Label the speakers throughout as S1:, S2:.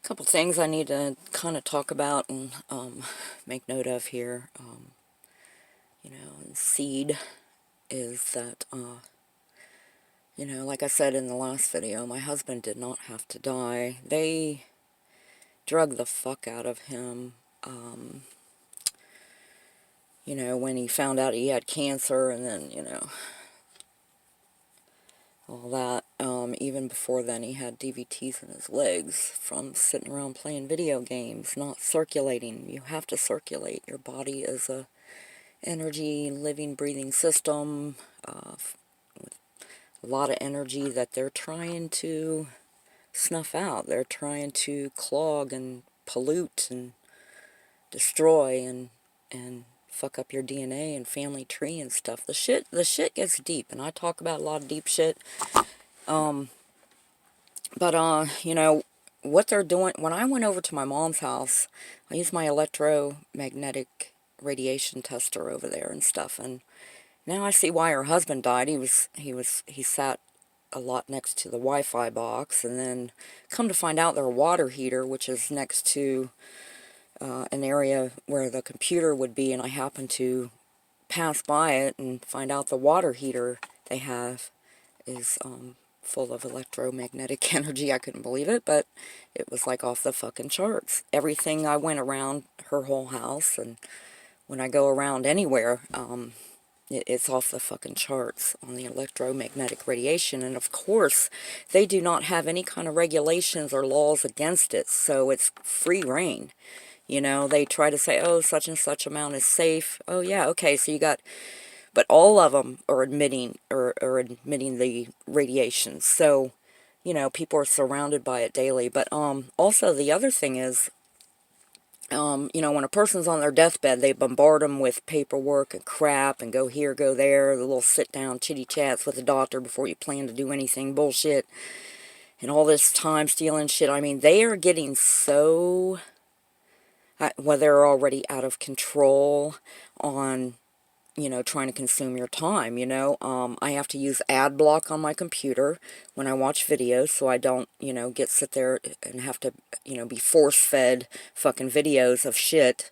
S1: Couple things I need to kind of talk about and make note of here. Seed is that, like I said in the last video, my husband did not have to die. They drug the fuck out of him, when he found out he had cancer, and then, all that. Even before then, he had DVTs in his legs from sitting around playing video games, not circulating. You have to circulate. Your body is a energy, living, breathing system with a lot of energy that they're trying to snuff out. They're trying to clog and pollute and destroy and fuck up your DNA and family tree and stuff. The shit gets deep, and I talk about a lot of deep shit. What they're doing, when I went over to my mom's house, I used my electromagnetic radiation tester over there and stuff, and now I see why her husband died. He sat a lot next to the Wi-Fi box, and then come to find out their water heater, which is next to an area where the computer would be, and I happened to pass by it and find out the water heater they have is full of electromagnetic energy. I couldn't believe it, but it was like off the fucking charts. Everything I went around her whole house, and when I go around anywhere, it's off the fucking charts on the electromagnetic radiation. And of course, they do not have any kind of regulations or laws against it, so it's free reign. They try to say, oh, such and such amount is safe. Oh yeah, okay, so you got... But all of them are admitting the radiation. So, people are surrounded by it daily. But also the other thing is, when a person's on their deathbed, they bombard them with paperwork and crap and go here, go there, the little sit-down chitty-chats with the doctor before you plan to do anything, bullshit, and all this time-stealing shit. I mean, they are getting so... well, they're already out of control on... trying to consume your time, I have to use ad block on my computer when I watch videos, so I don't, sit there and have to, be force-fed fucking videos of shit,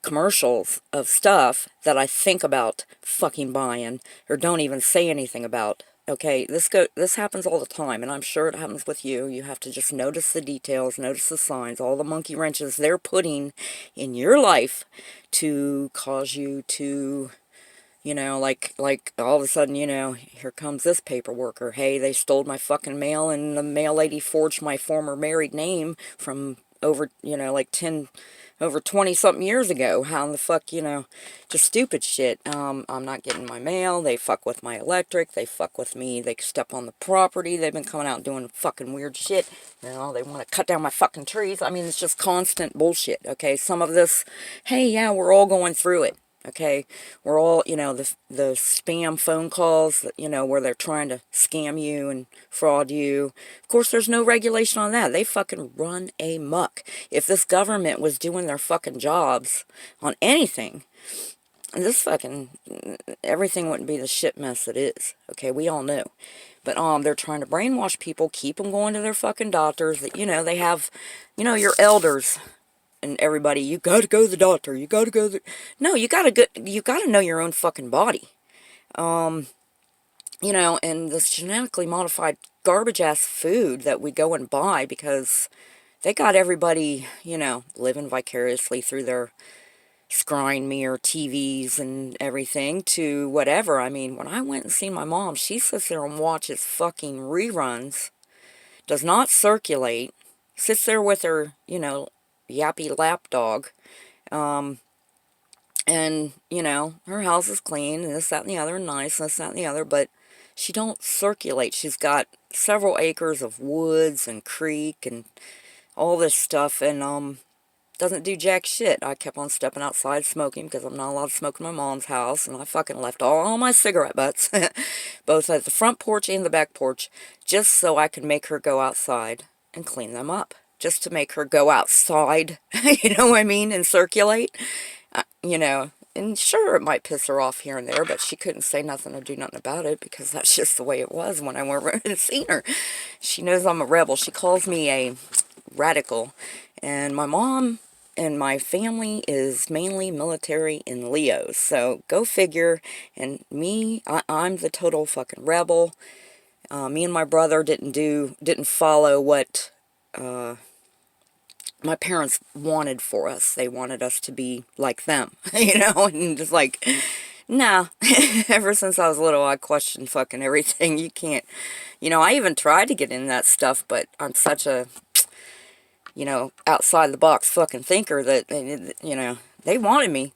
S1: commercials of stuff that I think about fucking buying, or don't even say anything about. Okay, this happens all the time, and I'm sure it happens with you. You have to just notice the details, notice the signs, all the monkey wrenches they're putting in your life to cause you to... like all of a sudden, here comes this paperwork, or hey, they stole my fucking mail, and the mail lady forged my former married name from over, over 20-something years ago. How in the fuck, just stupid shit. I'm not getting my mail, they fuck with my electric, they fuck with me, they step on the property, they've been coming out doing fucking weird shit, they want to cut down my fucking trees. I mean, it's just constant bullshit, okay? Some of this, hey, yeah, we're all going through it. Okay, we're all, the spam phone calls, where they're trying to scam you and fraud you. Of course, there's no regulation on that. They fucking run amok. If this government was doing their fucking jobs on anything, this fucking, everything wouldn't be the shit mess it is. Okay, we all know. But, they're trying to brainwash people, keep them going to their fucking doctors. That, they have, your elders... and everybody, you gotta go to the doctor, you gotta go to... No, you gotta know your own fucking body. And this genetically modified garbage-ass food that we go and buy because they got everybody, living vicariously through their scrying me or TVs and everything to whatever. I mean, when I went and seen my mom, she sits there and watches fucking reruns, does not circulate, sits there with her, yappy lapdog, and, her house is clean, and this, that, and the other, and nice, and this, that, and the other, but she don't circulate. She's got several acres of woods and creek and all this stuff, and, doesn't do jack shit. I kept on stepping outside smoking because I'm not allowed to smoke in my mom's house, and I fucking left all my cigarette butts, both at the front porch and the back porch, just so I could make her go outside and clean them up. Just to make her go outside, you know what I mean, and circulate, and sure, it might piss her off here and there, but she couldn't say nothing or do nothing about it, because that's just the way it was when I went and seen her. She knows I'm a rebel. She calls me a radical, And my mom and my family is mainly military and Leos. So go figure. And me, I'm the total fucking rebel. Me and my brother didn't follow what my parents wanted for us. They wanted us to be like them, you know, and just like, nah. Ever since I was little, I questioned fucking everything. You can't, you know, I even tried to get in that stuff, but I'm such a, you know, outside the box fucking thinker that, you know, they wanted me,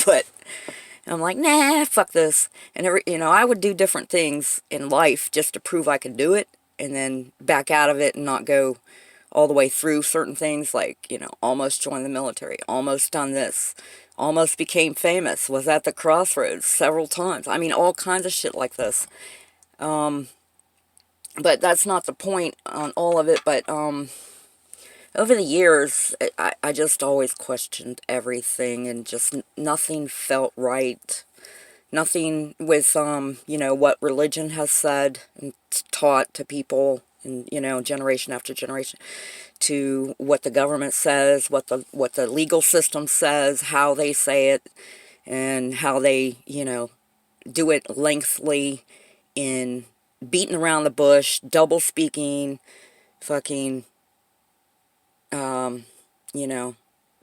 S1: but I'm like, nah, fuck this. And you know, I would do different things in life just to prove I could do it, and then back out of it and not go all the way through certain things, like, you know, almost joined the military, almost done this, almost became famous, was at the crossroads several times. I mean, all kinds of shit like this. But that's not the point on all of it, but, over the years, I just always questioned everything, and just nothing felt right. Nothing with, you know, what religion has said and taught to people, and, you know, generation after generation, to what the government says, what the legal system says, how they say it, and how they, you know, do it lengthily in beating around the bush, double speaking, fucking, you know,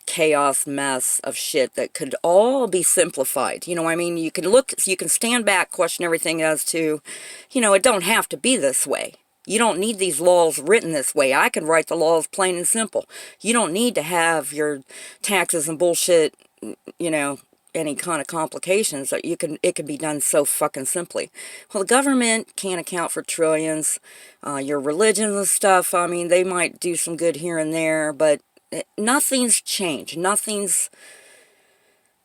S1: chaos mess of shit that could all be simplified. You know what I mean? You can look, you can stand back, question everything as to, you know, it don't have to be this way. You don't need these laws written this way. I can write the laws plain and simple. You don't need to have your taxes and bullshit, you know, any kind of complications. That it can be done so fucking simply. Well, the government can't account for trillions. Your religions and stuff, I mean, they might do some good here and there, but nothing's changed. Nothing's,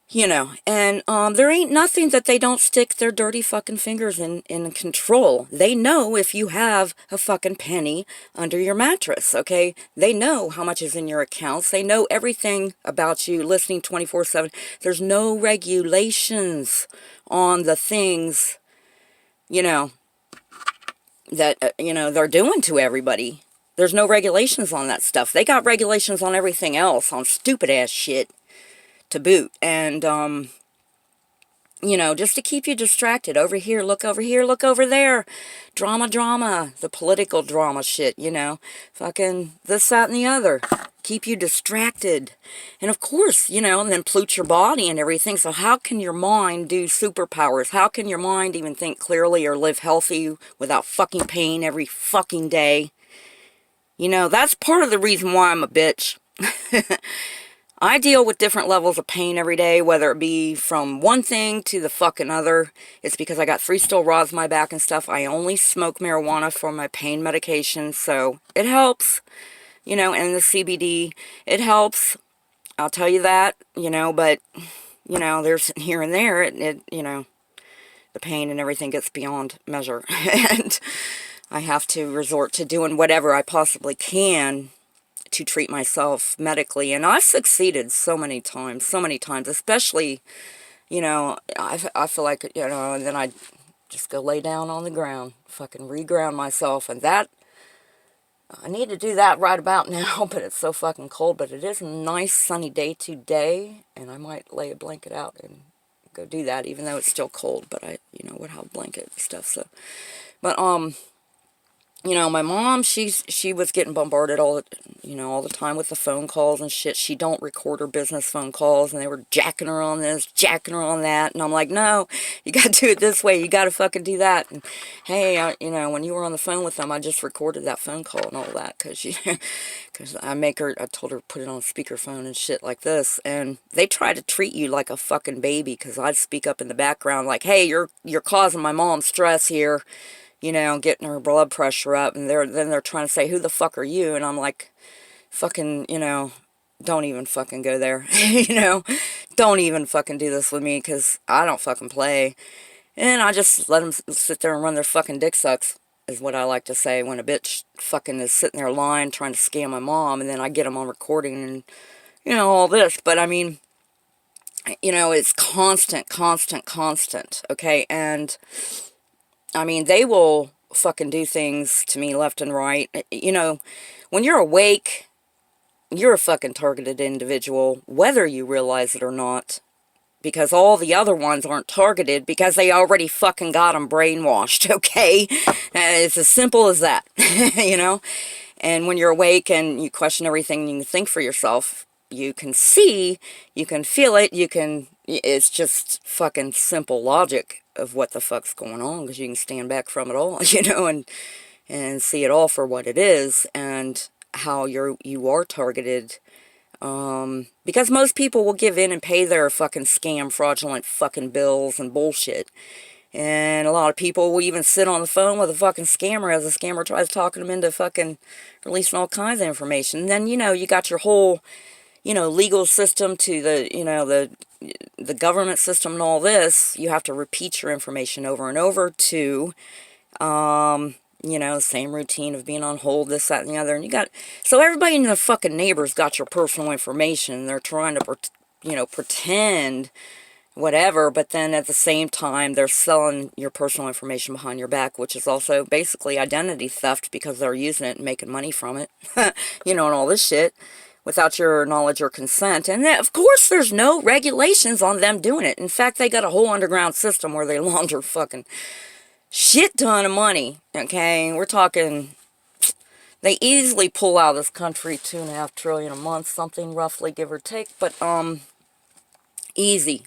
S1: you know, and there ain't nothing that they don't stick their dirty fucking fingers in control. They know if you have a fucking penny under your mattress, okay? They know how much is in your accounts. They know everything about you, listening 24/7. There's no regulations on the things, you know, that, you know, they're doing to everybody. There's no regulations on that stuff. They got regulations on everything else, on stupid ass shit to boot. And, you know, just to keep you distracted. Over here, look over there. Drama, drama. The political drama shit, you know. Fucking this, that, and the other. Keep you distracted. And of course, you know, and then pollute your body and everything. So how can your mind do superpowers? How can your mind even think clearly or live healthy without fucking pain every fucking day? You know, that's part of the reason why I'm a bitch. I deal with different levels of pain every day, whether it be from one thing to the fucking other. It's because I got 3 steel rods in my back and stuff. I only smoke marijuana for my pain medication, so it helps. You know, and the CBD, it helps. I'll tell you that, you know, but, you know, there's here and there, you know, the pain and everything gets beyond measure. And I have to resort to doing whatever I possibly can to treat myself medically. And I've succeeded so many times, especially, you know, I feel like, you know, and then I just go lay down on the ground, fucking reground myself. And that, I need to do that right about now, but it's so fucking cold. But it is a nice sunny day today, and I might lay a blanket out and go do that, even though it's still cold. But I, you know, would have a blanket and stuff, so. But, you know, my mom, she was getting bombarded all the time with the phone calls and shit. She don't record her business phone calls, and they were jacking her on this, jacking her on that, and I'm like, no, you gotta do it this way, you gotta fucking do that. And hey, you know, when you were on the phone with them, I just recorded that phone call and all that, because I told her to put it on speakerphone and shit like this, and they try to treat you like a fucking baby, because I'd speak up in the background like, hey, you're causing my mom stress here, you know, getting her blood pressure up, and then they're trying to say, who the fuck are you? And I'm like, fucking, you know, don't even fucking go there, you know, don't even fucking do this with me, because I don't fucking play. And I just let them sit there and run their fucking dick sucks, is what I like to say, when a bitch fucking is sitting there lying, trying to scam my mom, and then I get them on recording, and, you know, all this. But, I mean, you know, it's constant, okay? And I mean, they will fucking do things to me left and right. You know, when you're awake, you're a fucking targeted individual, whether you realize it or not. Because all the other ones aren't targeted because they already fucking got them brainwashed, okay? It's as simple as that, you know? And when you're awake and you question everything, you can think for yourself, you can see, you can feel it, it's just fucking simple logic of what the fuck's going on, because you can stand back from it all, you know, and see it all for what it is, and how you are targeted. Because most people will give in and pay their fucking scam, fraudulent fucking bills and bullshit. And a lot of people will even sit on the phone with a fucking scammer as the scammer tries talking them into fucking releasing all kinds of information. And then, you know, you got your whole, you know, legal system to the, you know, the government system and all this. You have to repeat your information over and over to, you know, same routine of being on hold, this, that, and the other. And you got, so everybody in the fucking neighbors got your personal information. They're trying to, you know, pretend whatever, but then at the same time, they're selling your personal information behind your back, which is also basically identity theft, because they're using it and making money from it, you know, and all this shit, without your knowledge or consent. And of course, there's no regulations on them doing it. In fact, they got a whole underground system where they launder fucking shit ton of money, okay? We're talking, they easily pull out of this country $2.5 trillion a month, something roughly, give or take, but, easy.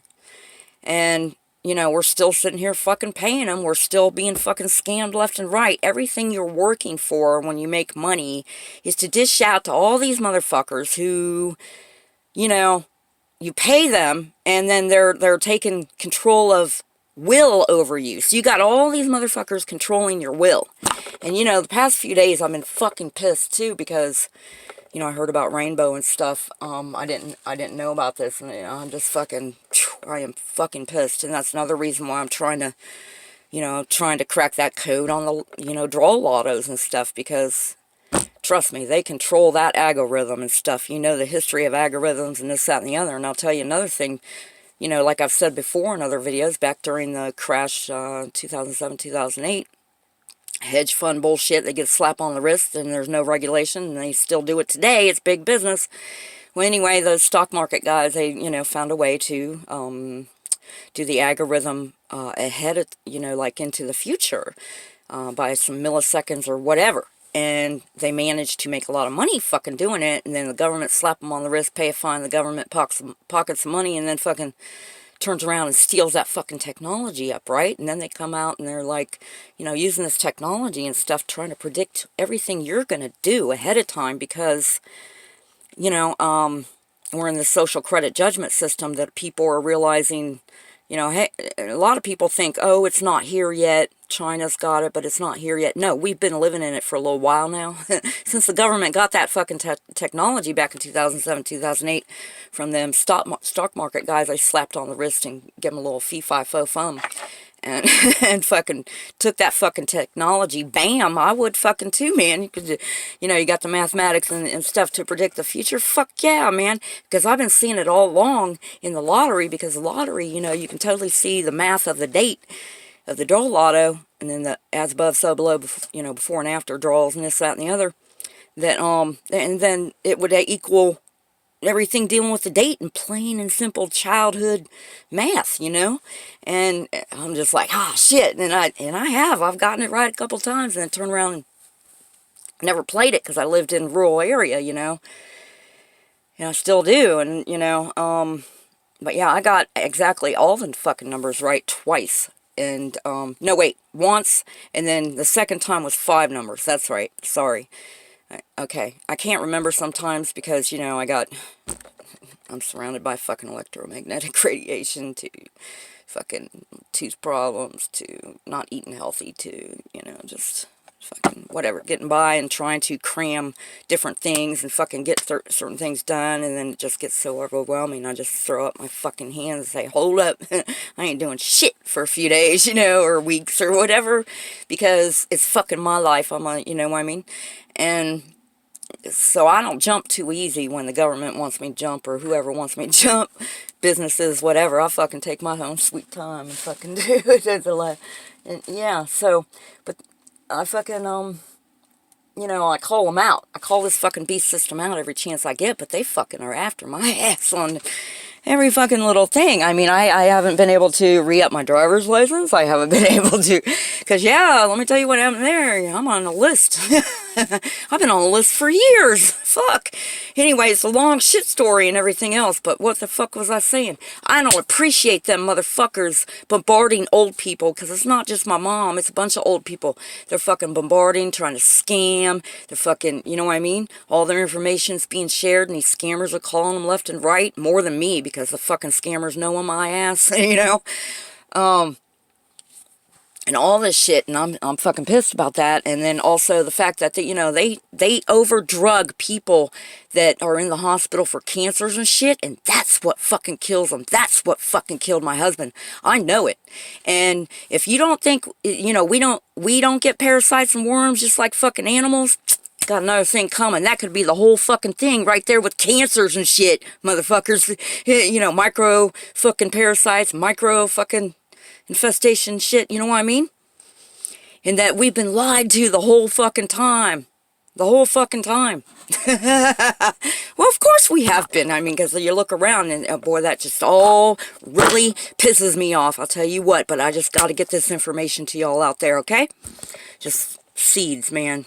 S1: And, you know, we're still sitting here fucking paying them. We're still being fucking scammed left and right. Everything you're working for when you make money is to dish out to all these motherfuckers who, you know, you pay them, and then they're taking control of will over you. So you got all these motherfuckers controlling your will. And, you know, the past few days I've been fucking pissed, too, because, you know, I heard about Rainbow and stuff. I didn't know about this, and, you know, I'm just fucking, I am fucking pissed. And that's another reason why I'm trying to, you know, crack that code on the, you know, draw lottos and stuff, because, trust me, they control that algorithm and stuff. You know the history of algorithms and this, that, and the other. And I'll tell you another thing, you know, like I've said before in other videos, back during the crash, 2007, 2008, hedge fund bullshit, they get a slap on the wrist and there's no regulation, and they still do it today. It's big business. Well, anyway, those stock market guys, they, you know, found a way to do the algorithm ahead of, you know, like into the future by some milliseconds or whatever. And they managed to make a lot of money fucking doing it, and then the government slap them on the wrist, pay a fine, the government pockets some money, and then fucking turns around and steals that fucking technology up, right? And then they come out and they're like, you know, using this technology and stuff, trying to predict everything you're going to do ahead of time, because, you know, we're in the social credit judgment system that people are realizing, you know, hey, a lot of people think, oh, it's not here yet, China's got it, but it's not here yet. No, we've been living in it for a little while now. Since the government got that fucking technology back in 2007, 2008, from them stock market guys, they slapped on the wrist and gave them a little fee-fi-fo-fum. And, and fucking took that fucking technology. Bam, I would fucking too, man. You could, you know, you got the mathematics and stuff to predict the future. Fuck yeah, man. Because I've been seeing it all along in the lottery, because the lottery, you know, you can totally see the math of the date of the draw lotto, and then the as above, so below, you know, before and after draws and this, that, and the other. That, and then it would equal everything dealing with the date and plain and simple childhood math, you know. And I'm just like, ah, shit. And I've gotten it right a couple times, and then turned around and never played it, because I lived in a rural area, you know. And I still do. And, you know, but yeah, I got exactly all the fucking numbers right twice. And, no, wait, once, and then the second time was 5 numbers. That's right. Sorry. Okay, I can't remember sometimes, because, you know, I'm surrounded by fucking electromagnetic radiation, to fucking tooth problems, to not eating healthy, to, you know, just fucking whatever, getting by and trying to cram different things and fucking get certain things done, and then it just gets so overwhelming, I just throw up my fucking hands and say, hold up, I ain't doing shit for a few days, you know, or weeks or whatever, because it's fucking my life. You know what I mean? And so I don't jump too easy when the government wants me to jump, or whoever wants me to jump, businesses, whatever. I fucking take my own sweet time and fucking do it. And yeah, so, but I fucking, you know, I call them out. I call this fucking beast system out every chance I get, but they fucking are after my ass on every fucking little thing. I mean, I haven't been able to re-up my driver's license. I haven't been able to, because, yeah, let me tell you what happened there. I'm on a list. I've been on a list for years. Fuck. Anyway, it's a long shit story and everything else, but what the fuck was I saying? I don't appreciate them motherfuckers bombarding old people, because it's not just my mom, it's a bunch of old people. They're fucking bombarding, trying to scam. They're fucking, you know what I mean? All their information's being shared, and these scammers are calling them left and right, more than me, because the fucking scammers know on my ass, you know? And all this shit, and I'm fucking pissed about that. And then also the fact that, you know, they overdrug people that are in the hospital for cancers and shit, and that's what fucking kills them. That's what fucking killed my husband. I know it. And if you don't think, you know, we don't get parasites and worms just like fucking animals, got another thing coming. That could be the whole fucking thing right there with cancers and shit, motherfuckers. You know, micro fucking parasites, micro fucking infestation shit, you know what I mean? And that we've been lied to the whole fucking time. The whole fucking time. Well, of course we have been. I mean, because you look around and, boy, that just all really pisses me off. I'll tell you what, but I just got to get this information to y'all out there, okay? Just seeds, man.